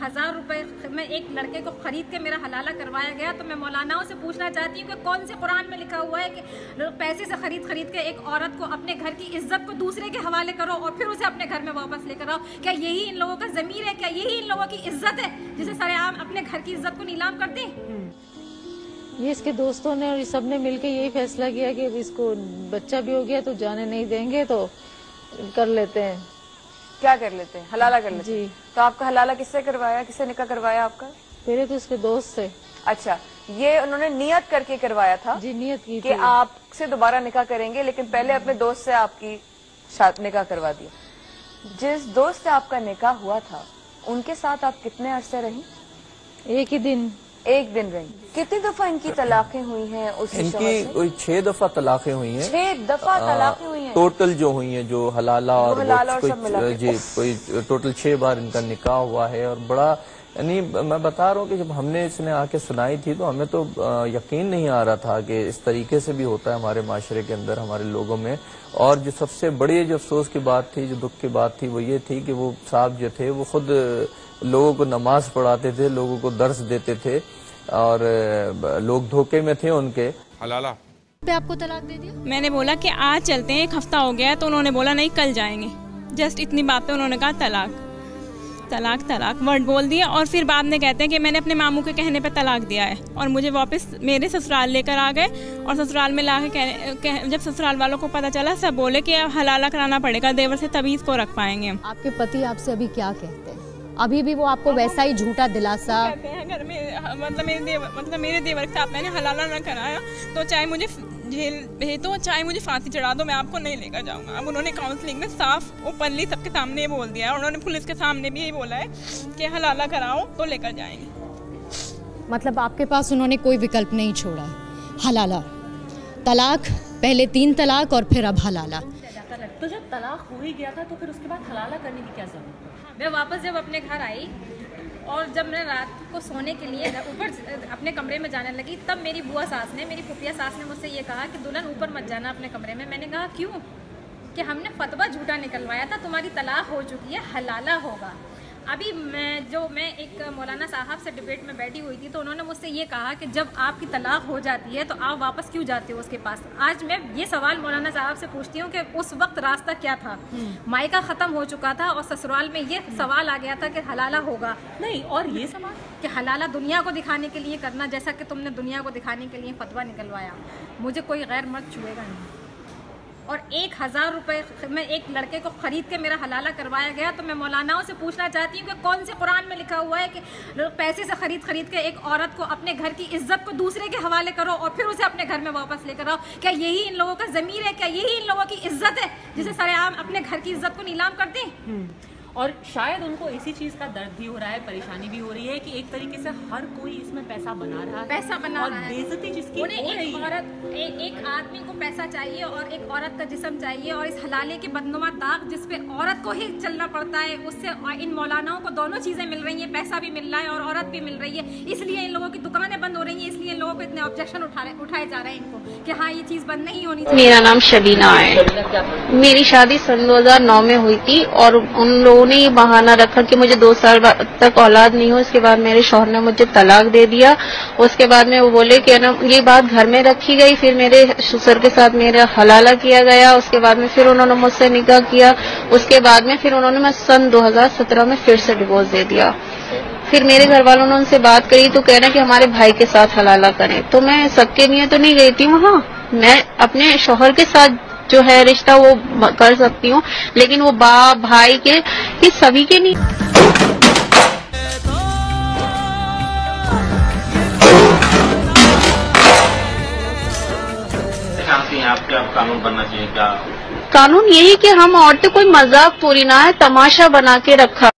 1000 रुपए में एक लड़के को खरीद के मेरा हलाला करवाया गया, तो मैं मौलानाओं से पूछना चाहती हूँ कि कौन से कुरान में लिखा हुआ है कि पैसे से खरीद के एक औरत को अपने घर की इज्जत को दूसरे के हवाले करो और फिर उसे अपने घर में वापस लेकर आओ? क्या यही इन लोगों का ज़मीर है? क्या यही इन लोगों की इज्जत है जिसे सरेआम अपने घर की इज्जत को नीलाम कर दें? ये इसके दोस्तों ने और इस सब ने मिलकर यही फैसला किया कि इसको बच्चा भी हो गया तो जाने नहीं देंगे, तो कर लेते हैं। क्या कर लेते हैं? हलाला कर लेते हैं। जी। तो आपका हलाला किससे करवाया, किससे निकाह करवाया आपका? पहले तो इसके दोस्त से। अच्छा, ये उन्होंने नियत करके करवाया था? जी, नियत की कि आपसे दोबारा निकाह करेंगे, लेकिन पहले अपने दोस्त से आपकी निकाह करवा दिया। जिस दोस्त से आपका निकाह हुआ था उनके साथ आप कितने अरसे रही? एक ही दिन। एक दिन रही। कितनी दफा इनकी तलाकें हुई हैं? इनकी कोई 6 दफा तलाकें हुई हैं। 6 दफा तलाकें हुई हैं टोटल जो हुई हैं, जो हलाला और कोई टोटल 6 बार इनका निकाह हुआ है। और बड़ा यानी मैं बता रहा हूँ कि जब हमने इसने आके सुनाई थी तो हमें तो यकीन नहीं आ रहा था कि इस तरीके से भी होता है हमारे माशरे के अंदर, हमारे लोगों में। और जो सबसे बड़ी जो अफसोस की बात थी, जो दुख की बात थी, वो ये थी कि वो साहब जो थे वो खुद लोगों को नमाज पढ़ाते थे, लोगों को दर्स देते थे और लोग धोखे में थे उनके। हलाला पे आपको तलाक दे दिया? मैंने बोला कि आज चलते हैं, 1 हफ्ता हो गया है, तो उन्होंने बोला नहीं कल जाएंगे। जस्ट इतनी बात पे उन्होंने कहा तलाक तलाक तलाक वर्ड बोल दिया। और फिर बाद में कहते हैं कि मैंने अपने मामू के कहने पे तलाक दिया है और मुझे वापस मेरे ससुराल लेकर आ गए। और ससुराल में ला के जब ससुराल वालों को पता चला, सब बोले कि हलाला कराना पड़ेगा देवर से, तभी इसको रख पाएंगे हम। आपके पति आपसे अभी क्या कहते हैं? अभी भी वो आपको वैसा ही झूठा दिलासा कहते हैं? घर में मतलब मेरे देवर के साथ मैंने हलाला ना कराया तो चाहे मुझे जेल भेज दो, चाहे मुझे फांसी चढ़ा दो, मैं आपको नहीं लेकर जाऊंगा। अब उन्होंने काउंसलिंग में साफ ओपनली सबके सामने बोल दिया है। उन्होंने पुलिस के सामने भी यही बोला है कि हलाला कराओ तो लेकर जाएंगे। मतलब आपके पास उन्होंने कोई विकल्प नहीं छोड़ा है? हलाला तलाक, पहले 3 तलाक और फिर अब हलाला। तो जब तलाक हो ही गया था तो फिर उसके बाद हलाला करने की क्या जरूरत है? मैं वापस जब अपने घर आई और जब मैं रात को सोने के लिए ऊपर अपने कमरे में जाने लगी, तब मेरी बुआ सास ने, मेरी फुफिया सास ने मुझसे ये कहा कि दुल्हन ऊपर मत जाना अपने कमरे में। मैंने कहा क्यों? कि हमने फतवा झूठा निकलवाया था, तुम्हारी तलाक हो चुकी है, हलाला होगा। अभी मैं एक मौलाना साहब से डिबेट में बैठी हुई थी, तो उन्होंने मुझसे ये कहा कि जब आपकी तलाक हो जाती है तो आप वापस क्यों जाते हो उसके पास? आज मैं ये सवाल मौलाना साहब से पूछती हूँ कि उस वक्त रास्ता क्या था? मायका ख़त्म हो चुका था और ससुराल में ये सवाल आ गया था कि हलाला होगा नहीं, और ये सवाल कि हलाला दुनिया को दिखाने के लिए करना, जैसा कि तुमने दुनिया को दिखाने के लिए फतवा निकलवाया। मुझे कोई गैर मर्द छुएगा नहीं। और 1000 रुपए में एक लड़के को खरीद के मेरा हलाला करवाया गया, तो मैं मौलानाओं से पूछना चाहती हूँ कि कौन से कुरान में लिखा हुआ है कि पैसे से खरीद के एक औरत को अपने घर की इज्जत को दूसरे के हवाले करो और फिर उसे अपने घर में वापस लेकर आओ? क्या यही इन लोगों का ज़मीर है? क्या यही इन लोगों की इज्जत है जिसे सरेआम अपने घर की इज्जत को नीलाम कर दें? और शायद उनको इसी चीज का दर्द भी हो रहा है, परेशानी भी हो रही है कि एक तरीके से हर कोई इसमें पैसा बना रहा है, और बेइज्जती जिसकी हो रही है। एक आदमी को पैसा चाहिए और एक औरत का जिस्म चाहिए, और इस हलाले के बदनुमा दाग जिस पे औरत को ही चलना पड़ता है, उससे इन मौलानाओं को दोनों चीजें मिल रही हैं, पैसा भी मिल रहा है और औरत भी मिल रही है। इसलिए इन लोगों की दुकानें बंद हो रही हैं, इसलिए इन लोगों को इतने ऑब्जेक्शन उठाए जा रहे हैं इनको कि हाँ ये चीज बंद नहीं होनी चाहिए। मेरा नाम शबीना है। मेरी शादी सन 2009 में हुई थी और उन लोगों ने ये बहाना रखा कि मुझे 2 साल तक औलाद नहीं हो। इसके बाद मेरे शौहर ने मुझे तलाक दे दिया। उसके बाद में वो बोले कि ना ये बात घर में रखी गई। फिर मेरे ससुर के साथ मेरा हलाला किया गया। उसके बाद में फिर उन्होंने मुझसे निकाह किया। उसके बाद में फिर उन्होंने मैं सन 2017 में फिर से डिवोर्स दे दिया। फिर मेरे घर वालों ने उनसे बात करी तो कह रहे कि हमारे भाई के साथ हलाला करें। तो मैं सबके लिए तो नहीं गई थी वहाँ, मैं अपने शौहर के साथ जो है रिश्ता वो कर सकती हूँ, लेकिन वो बाप भाई के सभी के नहीं। आपके कानून बनना चाहिए क्या? कानून यही कि हम औरतें कोई मजाक पूरी ना है, तमाशा बना के रखा।